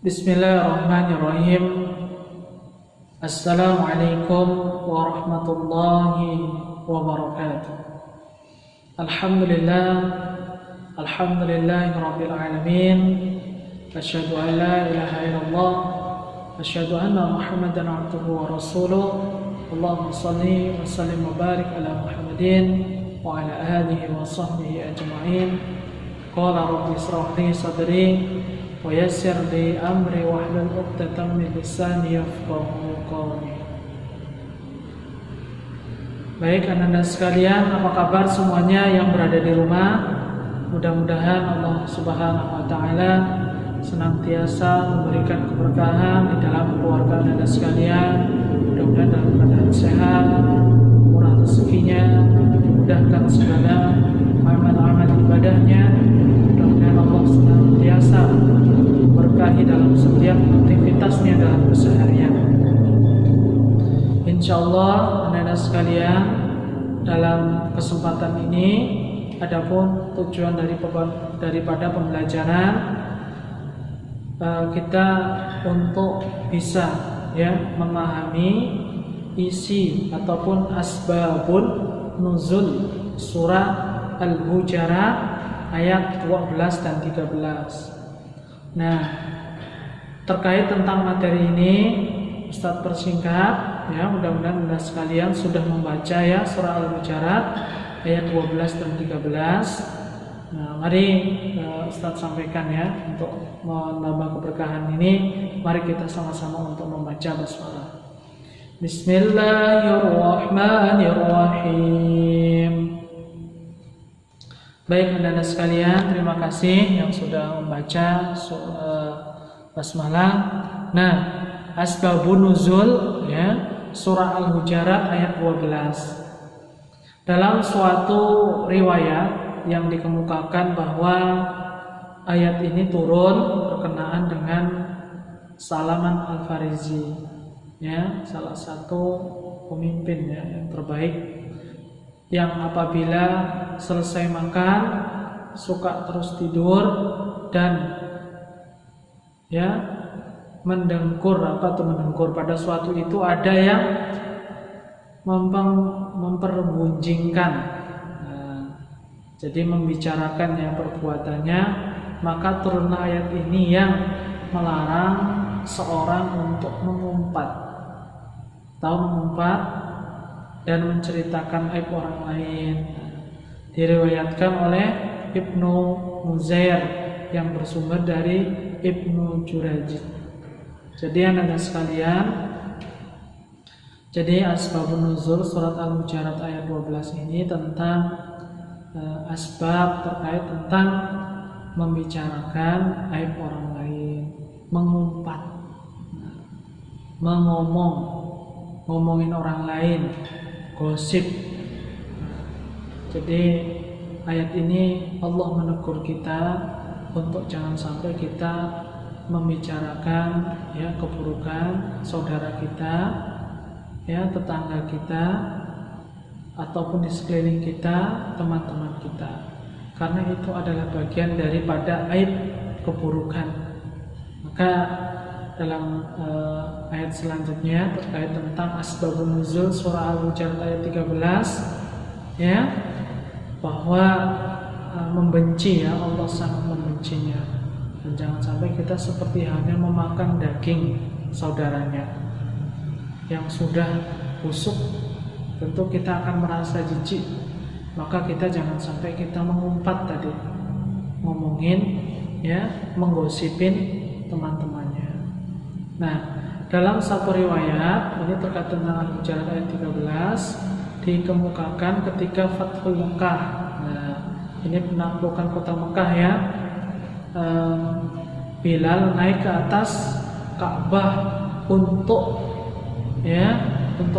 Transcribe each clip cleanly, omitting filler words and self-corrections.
Bismillahirrahmanirrahim. Assalamualaikum warahmatullahi wabarakatuh. Alhamdulillahi rabbil alamin. Asyhadu an la ilaha illallah, asyhadu anna Muhammadan abduhu wa rasuluh. Allahumma shalli wa sallim wa barik ala Muhammadin wa ala alihi wa sahbihi ajma'in. Qala rabbi ishrah li sadri wa yassir li amri wahlul 'uqdatam min lisani yafqahu qawli. Baik anak-anak sekalian, apa kabar semuanya yang berada di rumah? Mudah-mudahan Allah Subhanahu wa taala senantiasa memberikan keberkahan di dalam keluarga anak-anak sekalian. Mudah-mudahan dalam keadaan sehat, murah rezekinya, dimudahkan segala amal-amal ibadahnya. Mudah-mudahan Allah senantiasa berkahi dalam setiap aktivitasnya dalam keseharian. Insyaallah anak-anak sekalian, dalam kesempatan ini adapun tujuan daripada pembelajaran kita untuk bisa memahami isi ataupun asbabun nuzul surah Al-Hujurat ayat 12 dan 13. Nah, terkait tentang materi ini Ustadz persingkat mudah-mudahan Anda sekalian sudah membaca surah Al-Hujurat ayat 12 dan 13. Nah, mari Ustadz sampaikan untuk menambah keberkahan ini. Mari kita sama-sama untuk membaca basmalah. Bismillahirrahmanirrahim. Baik anak-anak sekalian, terima kasih yang sudah membaca basmalah. Nah, asbabun nuzul surah Al-Hujurat ayat 12. Dalam suatu riwayat yang dikemukakan bahwa ayat ini turun berkenaan dengan Salman Al-Farisi, salah satu pemimpin yang terbaik, yang apabila selesai makan suka terus tidur dan mendengkur pada suatu itu ada yang mempergunjingkan, jadi membicarakan perbuatannya. Maka turunlah ayat ini yang melarang seorang untuk mengumpat dan menceritakan aib orang lain. Diriwayatkan oleh Ibnu Muzair yang bersumber dari Ibnu Jurayj. Jadi anak-anak sekalian, asbabun nuzul surat Al-Hujurat ayat 12 ini tentang asbab terkait tentang membicarakan aib orang lain, mengumpat, ngomongin orang lain, gosip. Jadi ayat ini Allah menegur kita untuk jangan sampai kita membicarakan keburukan saudara kita, tetangga kita, ataupun di sekeliling kita, teman-teman kita, karena itu adalah bagian daripada aib keburukan. Maka dalam ayat selanjutnya terkait tentang asbabun nuzul surah Al-Hujurat ayat 13 bahwa membenci, Allah sangat membencinya, dan jangan sampai kita seperti halnya memakan daging saudaranya yang sudah busuk. Tentu kita akan merasa jijik, maka kita jangan sampai kita mengumpat ngomongin menggosipin teman-temannya. Nah, dalam satu riwayat ini terkait tentang Al-Hujurat ayat 13 dikemukakan ketika Fathul Mekah. Nah, ini penaklukan kota Mekah Bilal naik ke atas Ka'bah untuk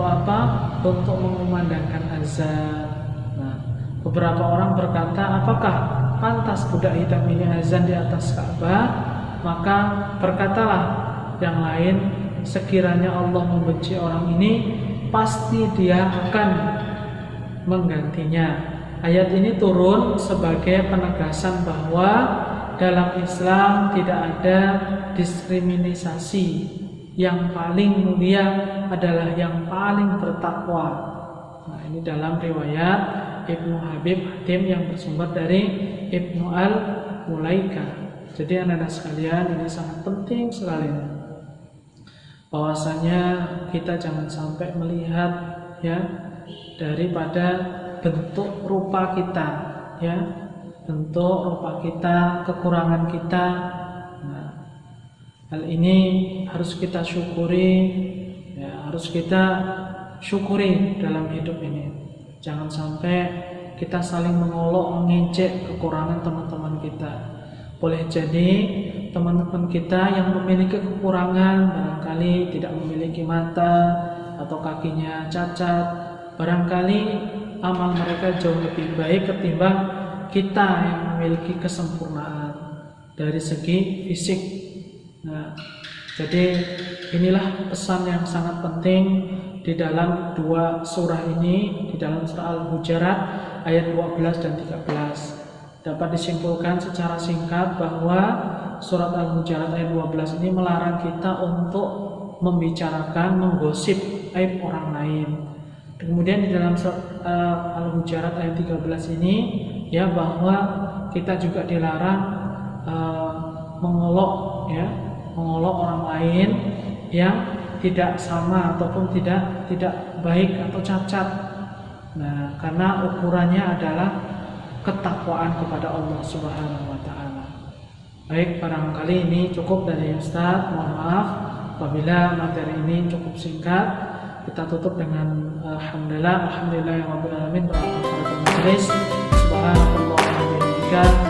apa? Untuk mengumandangkan azan. Nah, beberapa orang berkata, apakah pantas budak hitam ini azan di atas Ka'bah? Maka berkatalah yang lain, sekiranya Allah membenci orang ini, pasti dia akan menggantinya. Ayat ini turun sebagai penegasan bahwa dalam Islam tidak ada diskriminasi. Yang paling mulia adalah yang paling bertakwa. Nah, ini dalam riwayat Ibnu Habib Hatim yang bersumber dari Ibnu Al-Mulaika. Jadi anak-anak sekalian, ini sangat penting sekali, bahwasanya kita jangan sampai melihat ya daripada bentuk rupa kita, ya, bentuk rupa kita, kekurangan kita. Nah, hal ini harus kita syukuri, ya, harus kita syukuri dalam hidup ini. Jangan sampai kita saling mengolok, mengejek kekurangan teman-teman kita. Boleh jadi teman-teman kita yang memiliki kekurangan, barangkali tidak memiliki mata atau kakinya cacat, barangkali amal mereka jauh lebih baik ketimbang kita yang memiliki kesempurnaan dari segi fisik. Nah, jadi inilah pesan yang sangat penting di dalam dua surah ini, di dalam surah Al-Hujurat ayat 12 dan 13. Dapat disimpulkan secara singkat bahwa surat Al-Hujurat ayat 12 ini melarang kita untuk membicarakan, menggosip aib orang lain. Kemudian di dalam surat Al-Hujurat ayat 13 ini ya, bahwa kita juga dilarang mengolok, ya, mengolok orang lain yang tidak sama ataupun tidak baik atau cacat. Nah, karena ukurannya adalah ketakwaan kepada Allah Subhanahu wa taala. Baik, barangkali ini cukup dari Ustaz. Mohon maaf apabila materi ini cukup singkat. Kita tutup dengan alhamdulillahirabbil alamin. Subhanallah wa bihamdihi.